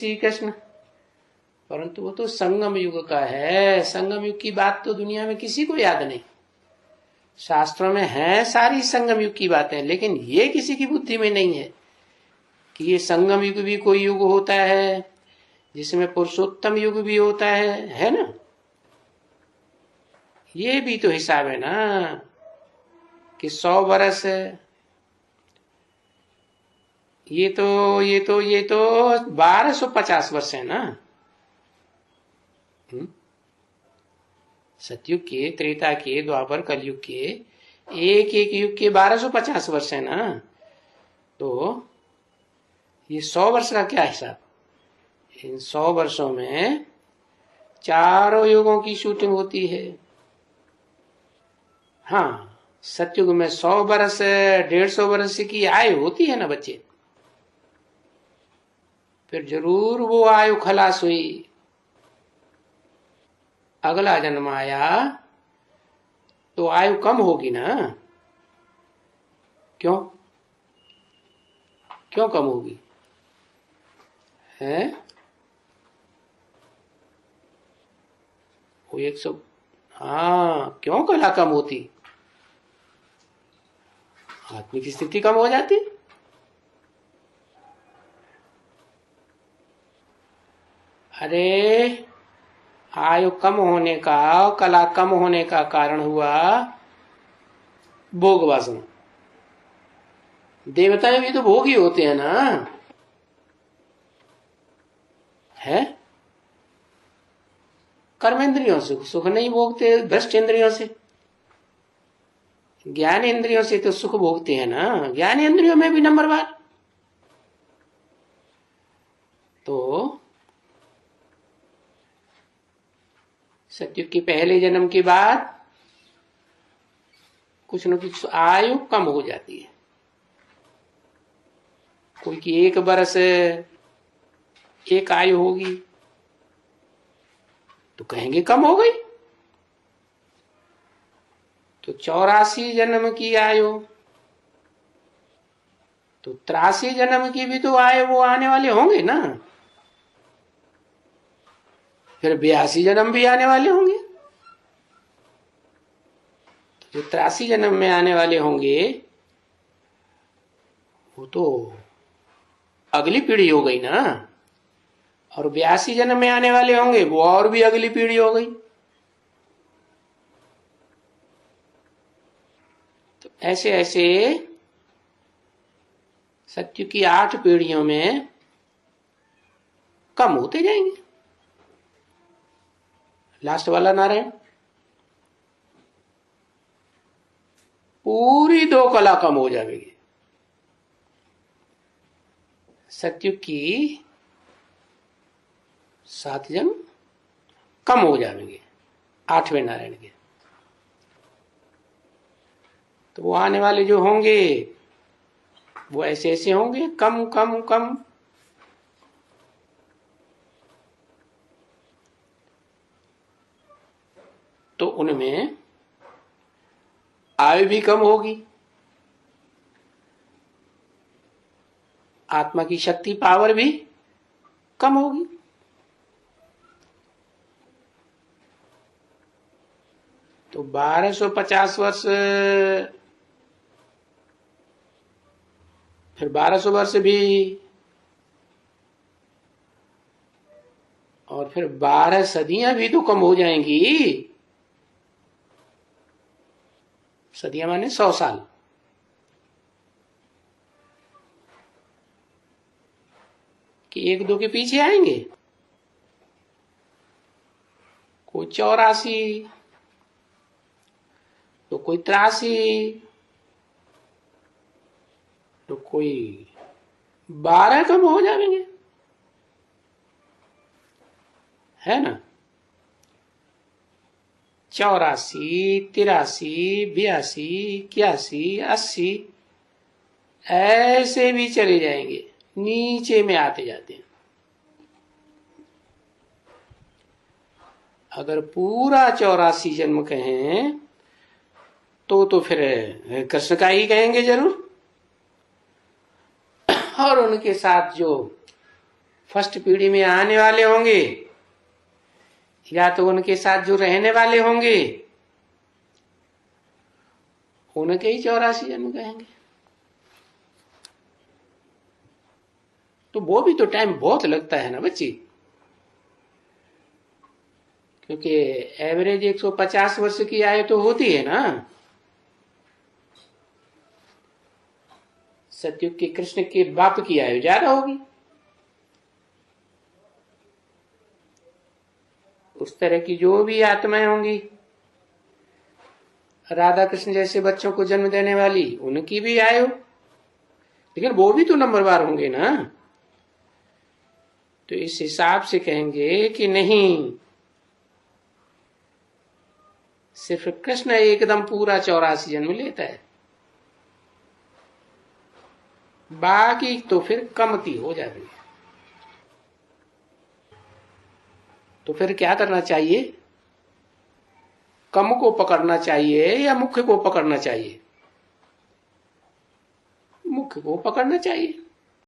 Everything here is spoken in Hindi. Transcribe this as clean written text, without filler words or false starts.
श्री कृष्ण। परंतु वो तो संगम युग का है। संगम युग की बात तो दुनिया में किसी को याद नहीं। शास्त्रों में है सारी संगम युग की बातें, लेकिन ये किसी की बुद्धि में नहीं है कि ये संगम युग भी कोई युग होता है जिसमें पुरुषोत्तम युग भी होता है ना। ये भी तो हिसाब है ना कि 100 वर्ष। ये तो 1250 वर्ष है ना। सतयुग के, त्रेता के, द्वापर, कलयुग के एक एक युग के 1250 वर्ष है ना। तो ये 100 वर्ष का क्या हिसाब। इन 100 वर्षों में चारों युगों की शूटिंग होती है। हाँ, सतयुग में 100 वर्ष 150 वर्ष की आयु होती है ना बच्चे। फिर जरूर वो आयु खलास हुई, अगला जन्म आया तो आयु कम होगी ना। क्यों क्यों कम होगी है। वो 100। हाँ, क्यों कला कम होती। आत्मिक स्थिति कम हो जाती। अरे आयु कम होने का, कला कम होने का कारण हुआ भोग वासना। देवताएं भी तो भोग ही होते हैं ना। है कर्मेंद्रियों से सुख नहीं भोगते, भ्रष्ट इंद्रियों से। ज्ञान इंद्रियों से तो सुख भोगते हैं ना। ज्ञान इंद्रियों में भी नंबरवार। तो सतयुग के पहले जन्म के बाद कुछ न कुछ आयु कम हो जाती है। कोई की 1 वर्ष एक आयु होगी तो कहेंगे कम हो गई। तो 84 जन्म की आयु, तो 83 जन्म की भी तो आयु वो आने वाले होंगे ना। फिर 82 जन्म भी आने वाले होंगे। तो जो 83 जन्म में आने वाले होंगे वो तो अगली पीढ़ी हो गई ना। और 82 जन्म में आने वाले होंगे वो और भी अगली पीढ़ी हो गई। तो ऐसे ऐसे सत्य की 8 पीढ़ियों में कम होते जाएंगे। लास्ट वाला नारायण, पूरी 2 कला कम हो जाएगी। सत्युग की 7 जन्म कम हो जाएंगे 8वें नारायण के। तो वो आने वाले जो होंगे वो ऐसे ऐसे होंगे, कम कम कम। तो उनमें आयु भी कम होगी, आत्मा की शक्ति पावर भी कम होगी। तो 1250 वर्ष, फिर 1200 वर्ष भी, और फिर 12 सदियां भी तो कम हो जाएंगी। सदियां माने 100 साल। कि 1-2 के पीछे आएंगे। कोई 84, तो कोई 83, तो कोई 12 कम हो जाएंगे, है ना। 84, 83, 82, 81, 80 ऐसे भी चले जाएंगे, नीचे में आते जाते हैं। अगर पूरा 84 जन्म कहें तो फिर कृष्ण का ही कहेंगे जरूर। और उनके साथ जो फर्स्ट पीढ़ी में आने वाले होंगे या तो उनके साथ जो रहने वाले होंगे उनके ही 84 जन्म कहेंगे। तो वो भी तो टाइम बहुत लगता है ना बच्ची, क्योंकि एवरेज 150 वर्ष की आयु तो होती है ना। सतयुग के कृष्ण के बाप की आयु ज्यादा होगी। उस तरह की जो भी आत्माएं होंगी, राधा कृष्ण जैसे बच्चों को जन्म देने वाली, उनकी भी आयु, लेकिन वो भी तो नंबरवार होंगे ना। तो इस हिसाब से कहेंगे कि नहीं, सिर्फ कृष्ण एकदम पूरा 84 जन्म लेता है, बाकी तो फिर कमती हो जाती है। तो फिर क्या करना चाहिए? कम को पकड़ना चाहिए या मुख्य को पकड़ना चाहिए? मुख्य को पकड़ना चाहिए।